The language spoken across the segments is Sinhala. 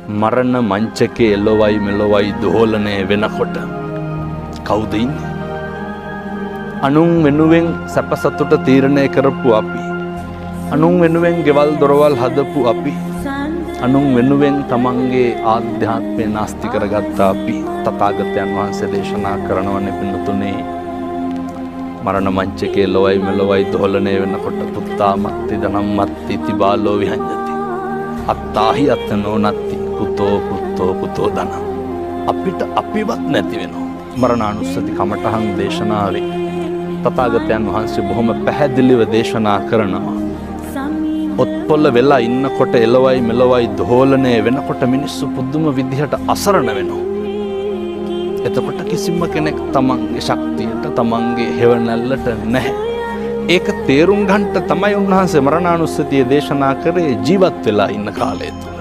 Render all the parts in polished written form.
මරණ මංචකේ එළොවයි මෙලොවයි දෝලනය වෙනකොට කවුද ඉන්නේ? අනුන් වෙනුවෙන් සැප සතුට තීරණය කරපු අපි, අනුන් වෙනුවෙන් ගෙවල් දොරවල් හදපු අපි, අනුන් වෙනුවෙන් තමන්ගේ ආධ්‍යාත්මය නාස්ති කරගත්ත අපි තථාගතයන් වහන්සේ දේශනා කරනවනේ පින්නතුනේ, මරණ මංචකේ එළොවයි මෙලොවයි දෝලනය වෙනකොට පුත්තා මත්ති ධනම් මත්ති තිබාලෝ විහඤ්ඤති අත්තාහි අත්තනෝ නත්ති පුතෝ ධන. අපිට අපිවත් නැති වෙනවා. මරණානුස්සති කමඨහන් දේශනාවේ තථාගතයන් වහන්සේ බොහොම පැහැදිලිව දේශනා කරනවා. ඔත්පොල්ල වෙලා ඉන්නකොට එළවයි මෙලොවයි දෝලනය වෙනකොට මිනිස්සු පුදුම විදිහට අසරණ වෙනවා. එතකොට කිසිම කෙනෙක් තමන්ගේ ශක්තියට තමන්ගේ හේවණල්ලට නැහැ. ඒක තේරුම් ගන්නට තමයි උන්වහන්සේ මරණානුස්සතිය දේශනා කරේ ජීවත් වෙලා ඉන්න කාලය තුල.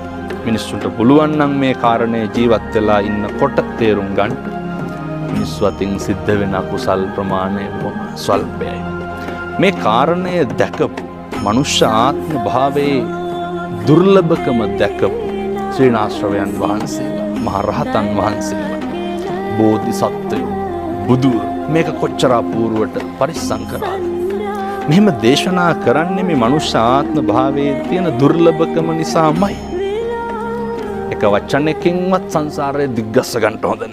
මිනිස්සුන්ට පුළුවන් නම් මේ කාරණේ ජීවත් වෙලා ඉන්නකොට තේරුම් ගන්න. මිනිස්සු අතින් සිද්ධ වෙන අකුසල් ප්‍රමාණය ස්වල්පයයි. මේ කාරණය දැකපු මනුෂ්‍ය ආත්ම භාවයේ දුර්ලභකම දැකපු ශ්‍රීනාශ්‍රවයන් වහන්සේලා, මහරහතන් වහන්සේලා, බෝධිසත්වයෝ, බුදුවරු මේක කොච්චර අපූර්වට පරිස්සම් කරාද? මෙහෙම දේශනා කරන්නේ මේ මනුෂ්‍ය ආත්ම භාවයේ තියෙන දුර්ලභකම නිසාමයි. එක වචනකින්වත් සංසාරයේ දිග්ගස්ස ගන්න හොඳ